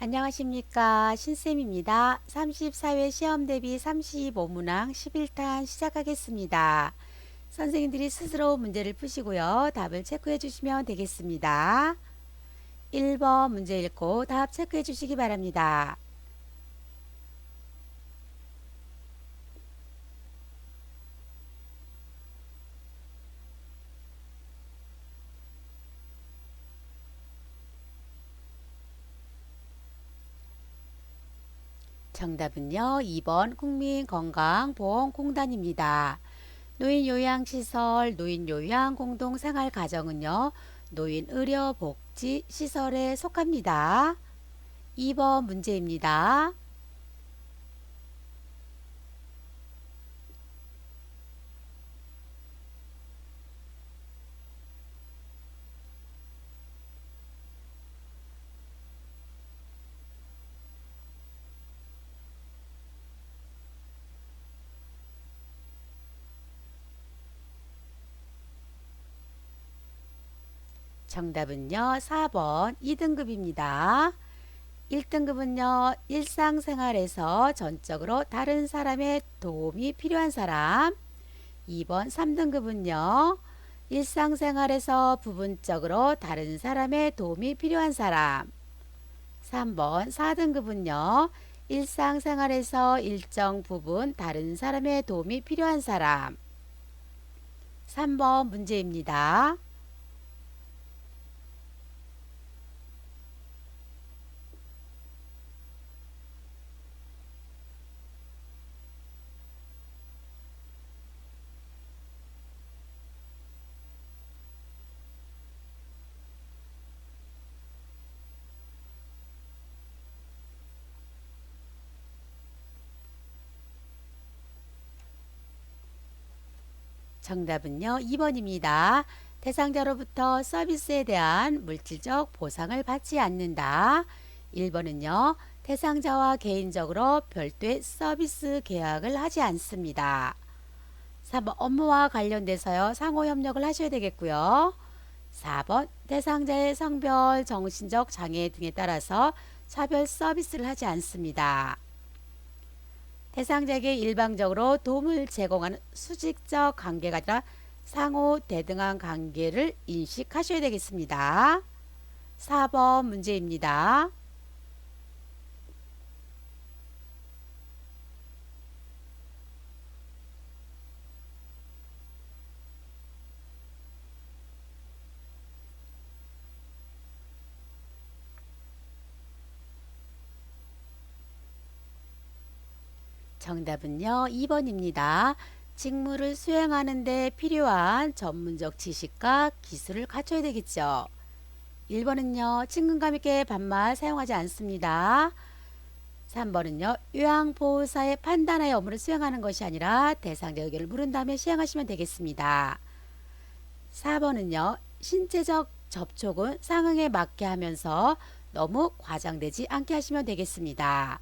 안녕하십니까. 신쌤입니다. 34회 시험 대비 35문항 11탄 시작하겠습니다. 선생님들이 스스로 문제를 푸시고요. 답을 체크해 주시면 되겠습니다. 1번 문제 읽고 답 체크해 주시기 바랍니다. 정답은요. 2번 국민건강보험공단입니다. 노인요양시설, 노인요양공동생활가정은요. 노인의료복지시설에 속합니다. 2번 문제입니다. 정답은요. 4번 2등급입니다. 1등급은요. 일상생활에서 전적으로 다른 사람의 도움이 필요한 사람. 2번 3등급은요. 일상생활에서 부분적으로 다른 사람의 도움이 필요한 사람. 3번 4등급은요. 일상생활에서 일정 부분 다른 사람의 도움이 필요한 사람. 3번 문제입니다. 정답은요. 2번입니다. 대상자로부터 서비스에 대한 물질적 보상을 받지 않는다. 1번은요. 대상자와 개인적으로 별도의 서비스 계약을 하지 않습니다. 3번 업무와 관련돼서요. 상호 협력을 하셔야 되겠고요. 4번 대상자의 성별, 정신적 장애 등에 따라서 차별 서비스를 하지 않습니다. 대상자에게 일방적으로 도움을 제공하는 수직적 관계가 아니라 상호 대등한 관계를 인식하셔야 되겠습니다. 4번 문제입니다. 정답은요. 2번입니다. 직무를 수행하는 데 필요한 전문적 지식과 기술을 갖춰야 되겠죠. 1번은요. 친근감 있게 반말 사용하지 않습니다. 3번은요. 요양보호사의 판단하에 업무를 수행하는 것이 아니라 대상자 의견을 물은 다음에 시행하시면 되겠습니다. 4번은요. 신체적 접촉은 상황에 맞게 하면서 너무 과장되지 않게 하시면 되겠습니다.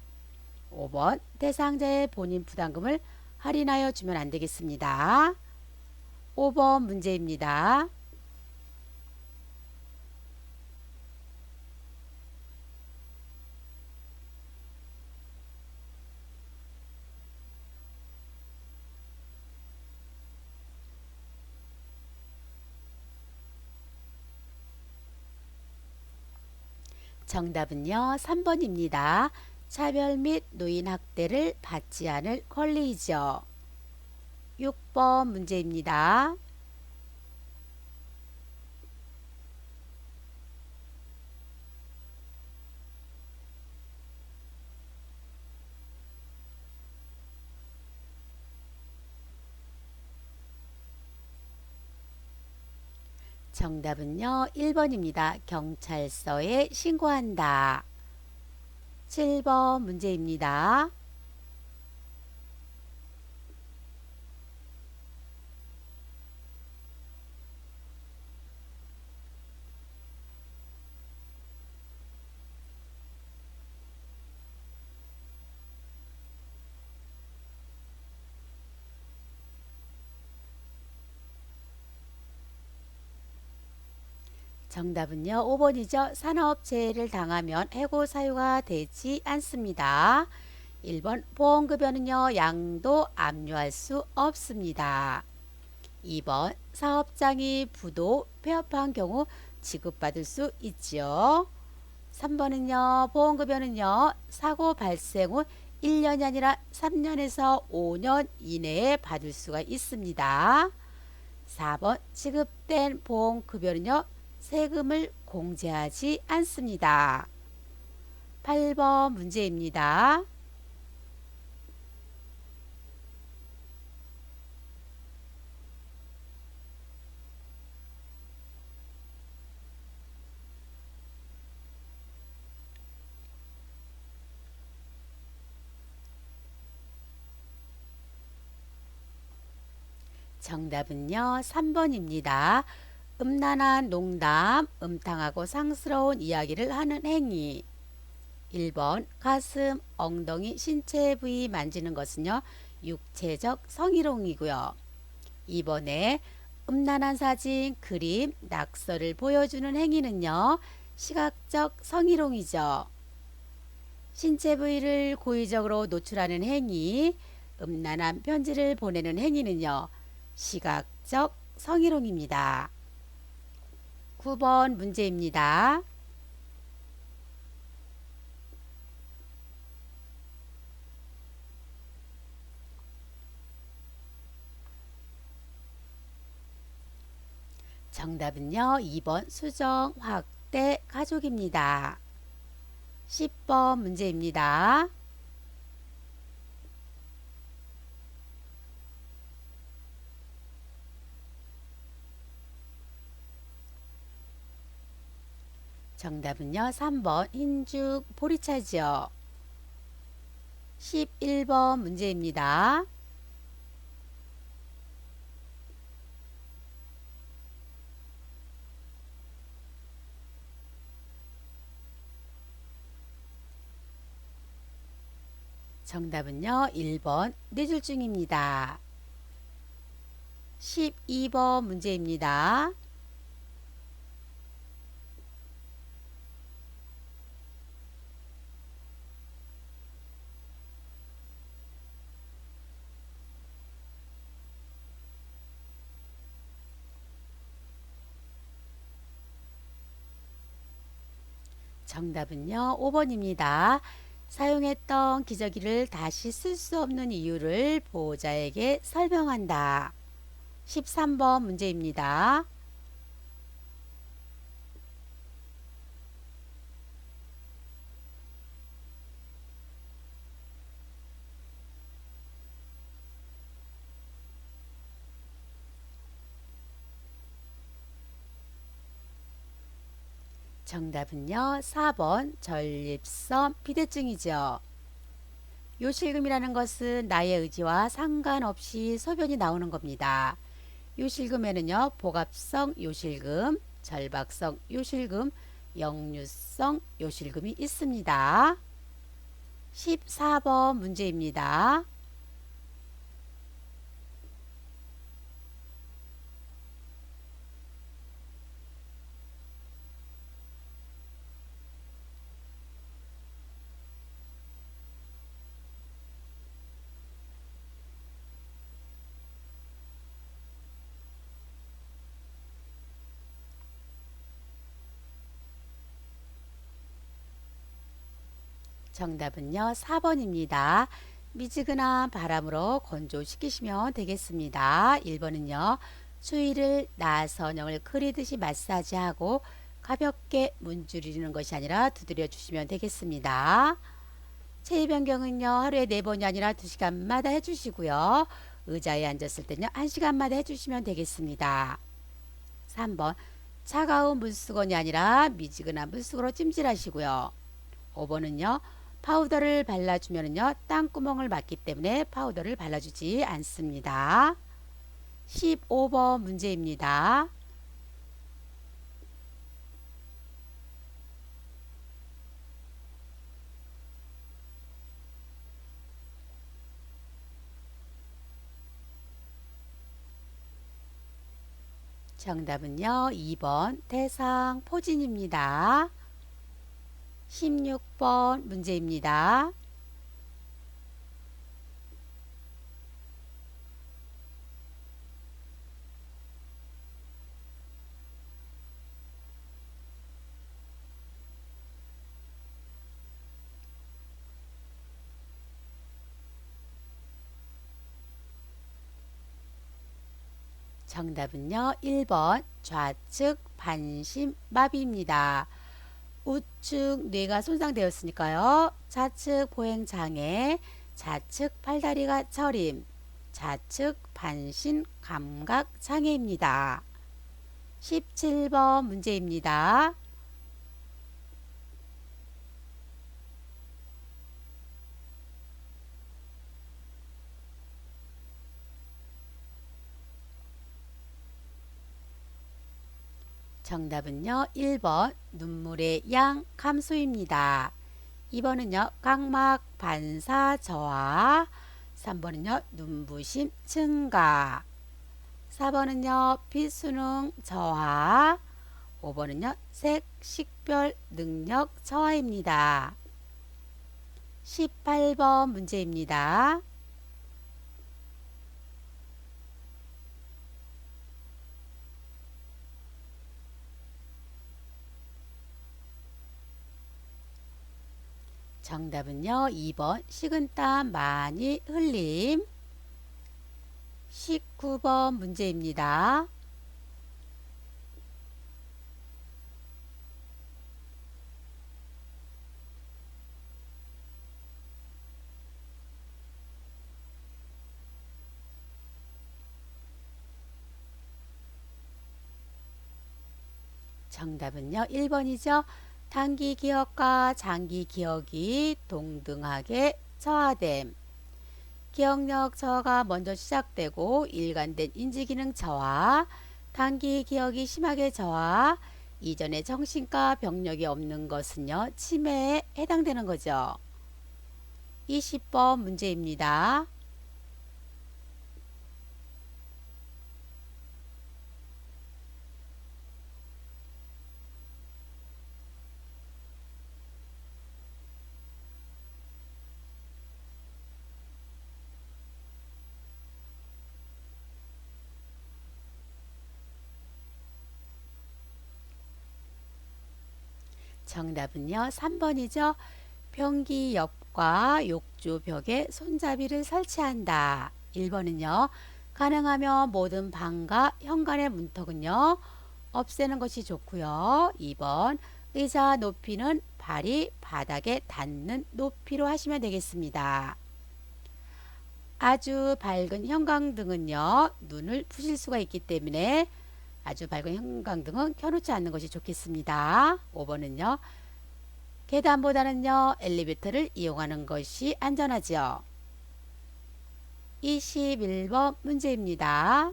5번 대상자의 본인 부담금을 할인하여 주면 안 되겠습니다. 5번 문제입니다. 정답은요. 3번입니다. 차별 및 노인 학대를 받지 않을 권리이죠. 6번 문제입니다. 정답은요. 1번입니다. 경찰서에 신고한다. 7번 문제입니다. 정답은요. 5번이죠. 산업재해를 당하면 해고 사유가 되지 않습니다. 1번 보험급여는요. 양도 압류할 수 없습니다. 2번 사업장이 부도, 폐업한 경우 지급받을 수 있지요. 3번은요. 보험급여는요. 사고 발생 후 1년이 아니라 3년에서 5년 이내에 받을 수가 있습니다. 4번 지급된 보험급여는요. 세금을 공제하지 않습니다. 8번 문제입니다. 정답은요. 3번입니다. 음란한 농담, 음탕하고 상스러운 이야기를 하는 행위. 1번 가슴, 엉덩이, 신체 부위 만지는 것은요. 육체적 성희롱이고요. 2번에 음란한 사진, 그림, 낙서를 보여주는 행위는요. 시각적 성희롱이죠. 신체 부위를 고의적으로 노출하는 행위, 음란한 편지를 보내는 행위는요. 시각적 성희롱입니다. 9번 문제입니다. 정답은요. 2번 수정, 확대, 가족입니다. 10번 문제입니다. 정답은요. 3번 흰죽 보리차지요. 11번 문제입니다. 정답은요. 1번 뇌졸중입니다. 12번 문제입니다. 정답은요. 5번입니다. 사용했던 기저귀를 다시 쓸 수 없는 이유를 보호자에게 설명한다. 13번 문제입니다. 정답은요. 4번 전립선 비대증이죠. 요실금이라는 것은 나의 의지와 상관없이 소변이 나오는 겁니다. 요실금에는요. 복압성 요실금, 절박성 요실금, 역류성 요실금이 있습니다. 14번 문제입니다. 정답은요. 4번입니다. 미지근한 바람으로 건조시키시면 되겠습니다. 1번은요. 추위를 나선형을 그리듯이 마사지하고 가볍게 문지르는 것이 아니라 두드려 주시면 되겠습니다. 체위 변경은요. 하루에 4번이 아니라 2시간마다 해주시고요. 의자에 앉았을 때는요. 1시간마다 해주시면 되겠습니다. 3번 차가운 물수건이 아니라 미지근한 물수건으로 찜질하시고요. 5번은요. 파우더를 발라주면요. 땅구멍을 막기 때문에 파우더를 발라주지 않습니다. 15번 문제입니다. 정답은요, 2번 태상 포진입니다. 16번 문제입니다. 정답은요, 1번 좌측 반신마비입니다. 우측 뇌가 손상되었으니까요. 좌측 보행장애, 좌측 팔다리가 저림, 좌측 반신 감각 장애입니다. 17번 문제입니다. 정답은요, 1번 눈물의 양 감소입니다. 2번은요, 각막 반사 저하, 3번은요, 눈부심 증가, 4번은요, 비수능 저하, 5번은요, 색식별 능력 저하입니다. 18번 문제입니다. 정답은요, 2번 식은땀 많이 흘림. 19번 문제입니다. 정답은요, 1번이죠. 단기 기억과 장기 기억이 동등하게 저하됨. 기억력 저하가 먼저 시작되고 일관된 인지기능 저하, 단기 기억이 심하게 저하, 이전에 정신과 병력이 없는 것은요, 치매에 해당되는 거죠. 20번 문제입니다. 정답은요, 3번이죠. 변기 옆과 욕조 벽에 손잡이를 설치한다. 1번은요, 가능하면 모든 방과 현관의 문턱은요, 없애는 것이 좋고요. 2번, 의자 높이는 발이 바닥에 닿는 높이로 하시면 되겠습니다. 아주 밝은 형광등은요, 눈을 부실 수가 있기 때문에 아주 밝은 형광등은 켜놓지 않는 것이 좋겠습니다. 5번은요, 계단보다는요, 엘리베이터를 이용하는 것이 안전하죠. 21번 문제입니다.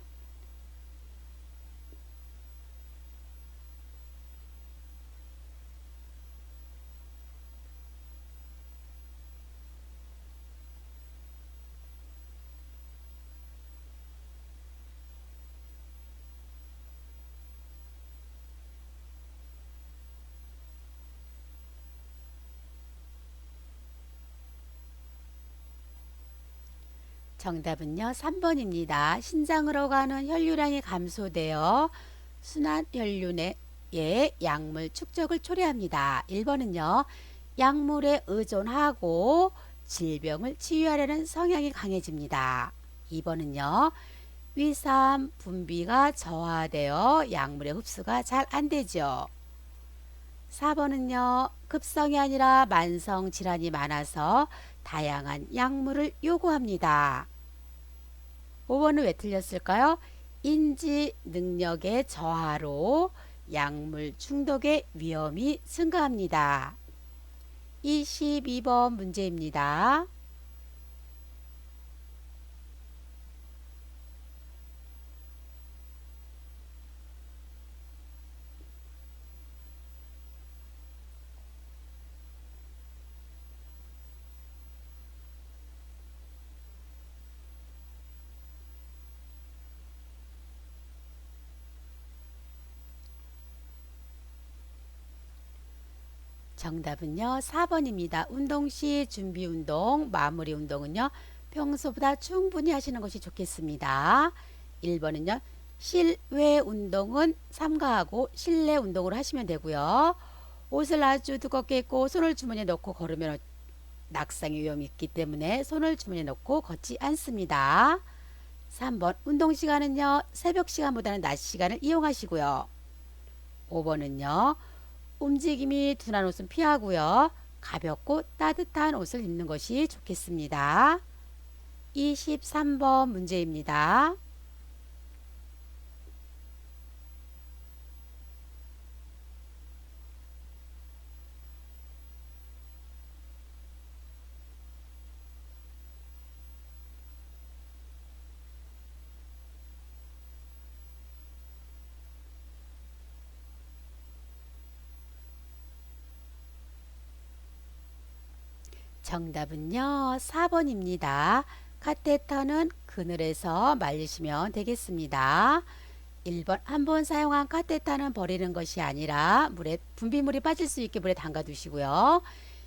정답은요, 3번입니다. 신장으로 가는 혈류량이 감소되어 순환혈류의 약물 축적을 초래합니다. 1번은요, 약물에 의존하고 질병을 치유하려는 성향이 강해집니다. 2번은요, 위산 분비가 저하되어 약물의 흡수가 잘 안되죠. 4번은요, 급성이 아니라 만성 질환이 많아서 다양한 약물을 요구합니다. 5번은 왜 틀렸을까요? 인지 능력의 저하로 약물 중독의 위험이 증가합니다. 22번 문제입니다. 정답은요, 4번입니다. 운동 시 준비 운동, 마무리 운동은요, 평소보다 충분히 하시는 것이 좋겠습니다. 1번은요, 실외 운동은 삼가하고 실내 운동을 하시면 되고요. 옷을 아주 두껍게 입고 손을 주머니에 넣고 걸으면 낙상의 위험이 있기 때문에 손을 주머니에 넣고 걷지 않습니다. 3번 운동 시간은요, 새벽 시간보다는 낮 시간을 이용하시고요. 5번은요, 움직임이 둔한 옷은 피하고요. 가볍고 따뜻한 옷을 입는 것이 좋겠습니다. 23번 문제입니다. 정답은요, 4번입니다. 카테터는 그늘에서 말리시면 되겠습니다. 1번 한 번 사용한 카테터는 버리는 것이 아니라 물에 분비물이 빠질 수 있게 물에 담가 두시고요.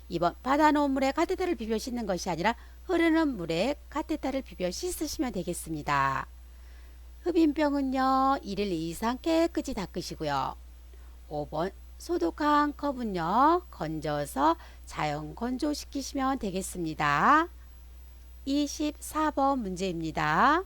2번 받아놓은 물에 카테터를 비벼 씻는 것이 아니라 흐르는 물에 카테터를 비벼 씻으시면 되겠습니다. 흡인병은요, 1일 이상 깨끗이 닦으시고요. 5번 소독한 컵은요, 건져서 자연 건조시키시면 되겠습니다. 24번 문제입니다.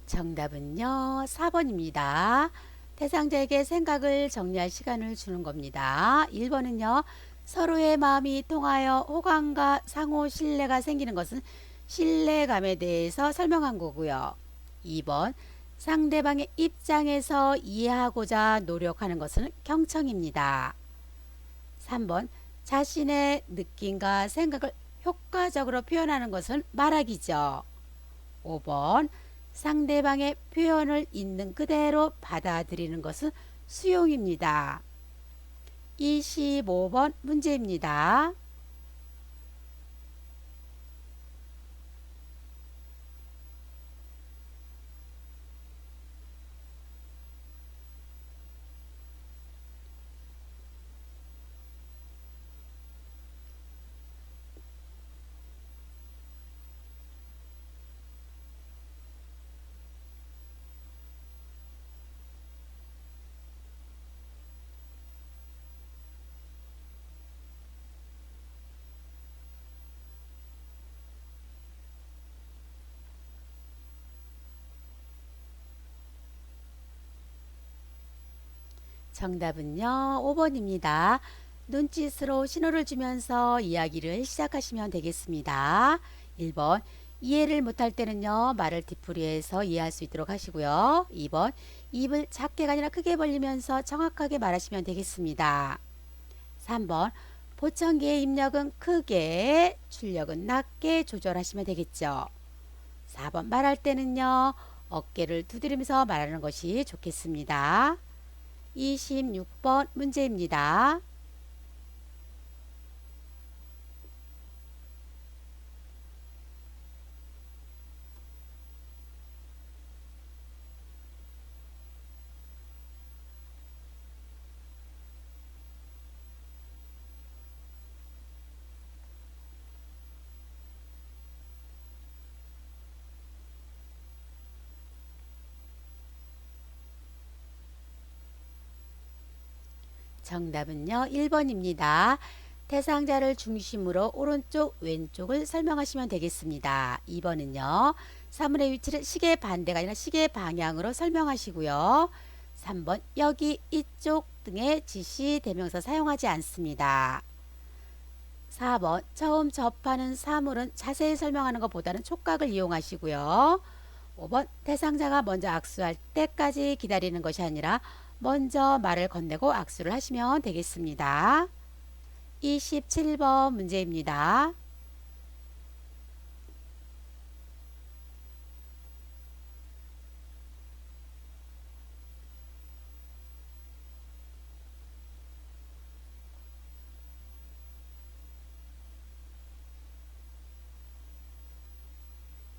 정답은요, 4번입니다. 대상자에게 생각을 정리할 시간을 주는 겁니다. 1번은요, 서로의 마음이 통하여 호감과 상호 신뢰가 생기는 것은 신뢰감에 대해서 설명한 거고요. 2번, 상대방의 입장에서 이해하고자 노력하는 것은 경청입니다. 3번, 자신의 느낌과 생각을 효과적으로 표현하는 것은 말하기죠. 5번, 상대방의 표현을 있는 그대로 받아들이는 것은 수용입니다. 25번 문제입니다. 정답은요, 5번입니다. 눈짓으로 신호를 주면서 이야기를 시작하시면 되겠습니다. 1번, 이해를 못할 때는요, 말을 뒤풀이해서 이해할 수 있도록 하시고요. 2번, 입을 작게가 아니라 크게 벌리면서 정확하게 말하시면 되겠습니다. 3번, 보청기의 입력은 크게, 출력은 낮게 조절하시면 되겠죠. 4번, 말할 때는요, 어깨를 두드리면서 말하는 것이 좋겠습니다. 26번 문제입니다. 정답은요, 1번입니다. 대상자를 중심으로 오른쪽, 왼쪽을 설명하시면 되겠습니다. 2번은요, 사물의 위치를 시계 반대가 아니라 시계 방향으로 설명하시고요. 3번, 여기, 이쪽 등의 지시 대명사 사용하지 않습니다. 4번, 처음 접하는 사물은 자세히 설명하는 것보다는 촉각을 이용하시고요. 5번, 대상자가 먼저 악수할 때까지 기다리는 것이 아니라 먼저 말을 건네고 악수를 하시면 되겠습니다. 27번 문제입니다.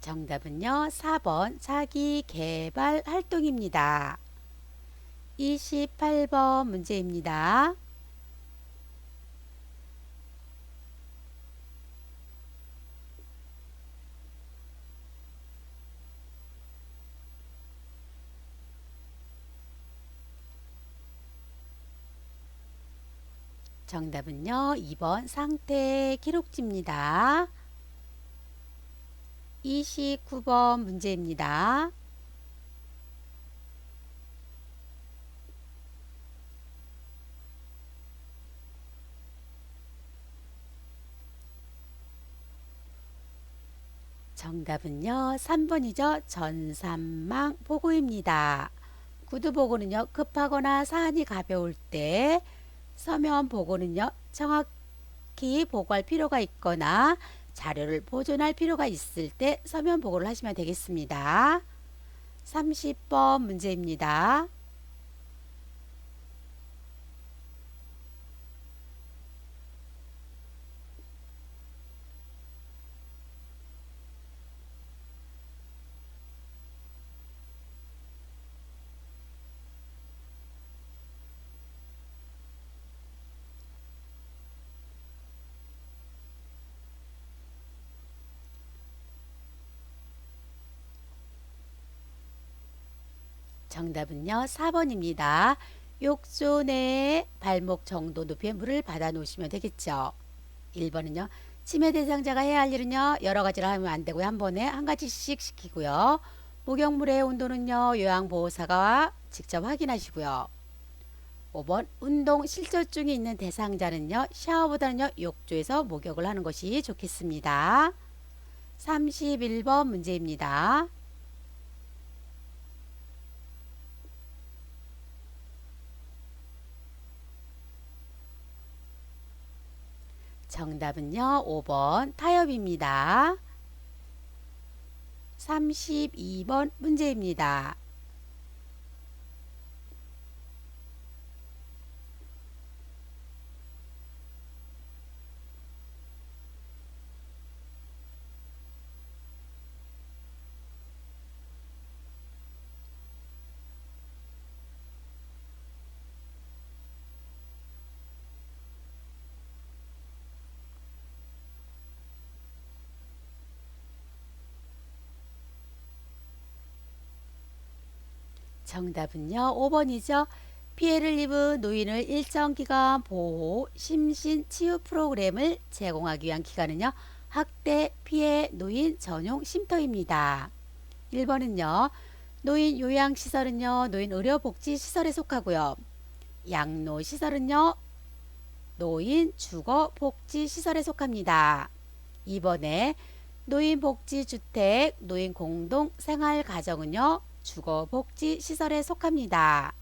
정답은요. 4번 자기 개발 활동입니다. 28번 문제입니다. 정답은요. 2번 상태 기록지입니다. 29번 문제입니다. 정답은요. 3번이죠. 전산망 보고입니다. 구두 보고는요. 급하거나 사안이 가벼울 때, 서면 보고는요. 정확히 보고할 필요가 있거나 자료를 보존할 필요가 있을 때 서면 보고를 하시면 되겠습니다. 30번 문제입니다. 정답은요. 4번입니다. 욕조 내에 발목 정도 높이의 물을 받아 놓으시면 되겠죠. 1번은요. 치매 대상자가 해야 할 일은요. 여러 가지를 하면 안 되고요. 한 번에 한 가지씩 시키고요. 목욕물의 온도는요. 요양보호사가 직접 확인하시고요. 5번 운동 실저증이 있는 대상자는요. 샤워보다는요. 욕조에서 목욕을 하는 것이 좋겠습니다. 31번 문제입니다. 정답은요. 5번 타협입니다. 32번 문제입니다. 정답은요. 5번이죠. 피해를 입은 노인을 일정 기간 보호, 심신 치유 프로그램을 제공하기 위한 기관은요. 학대 피해 노인 전용 쉼터입니다. 1번은요. 노인 요양시설은요. 노인 의료복지시설에 속하고요. 양로시설은요. 노인 주거복지시설에 속합니다. 2번에 노인복지주택, 노인공동생활가정은요. 주거복지시설에 속합니다.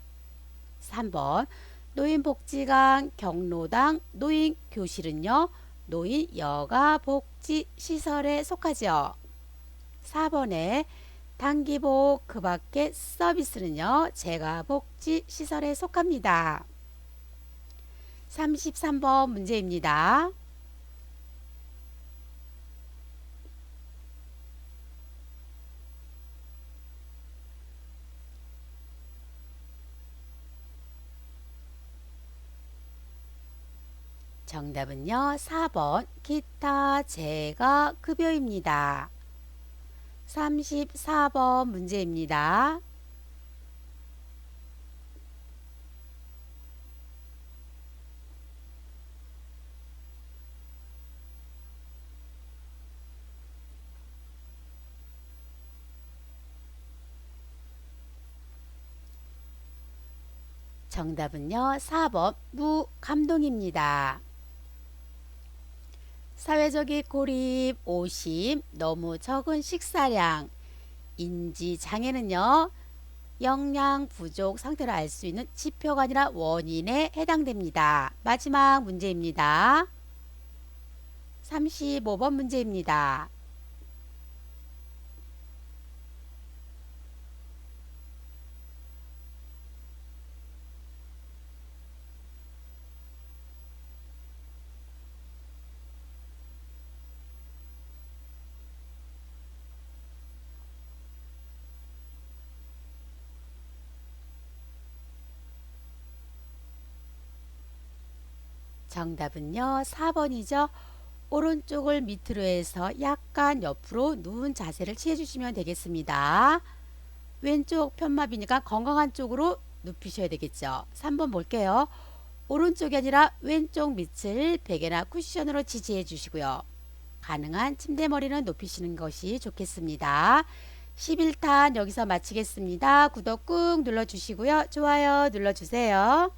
3번 노인복지관, 경로당, 노인교실은요. 노인여가복지시설에 속하죠. 4번에 단기보호 그 밖의 서비스는요. 재가복지시설에 속합니다. 33번 문제입니다. 정답은요. 4번 기타 재가 급여입니다. 34번 문제입니다. 정답은요. 4번 무감동입니다. 사회적인 고립, 오심, 너무 적은 식사량, 인지장애는요. 영양 부족 상태를 알 수 있는 지표가 아니라 원인에 해당됩니다. 마지막 문제입니다. 35번 문제입니다. 정답은요, 4번이죠. 오른쪽을 밑으로 해서 약간 옆으로 누운 자세를 취해주시면 되겠습니다. 왼쪽 편마비니까 건강한 쪽으로 눕히셔야 되겠죠. 3번 볼게요. 오른쪽이 아니라 왼쪽 밑을 베개나 쿠션으로 지지해 주시고요. 가능한 침대 머리는 높이시는 것이 좋겠습니다. 11탄 여기서 마치겠습니다. 구독 꾹 눌러주시고요. 좋아요 눌러주세요.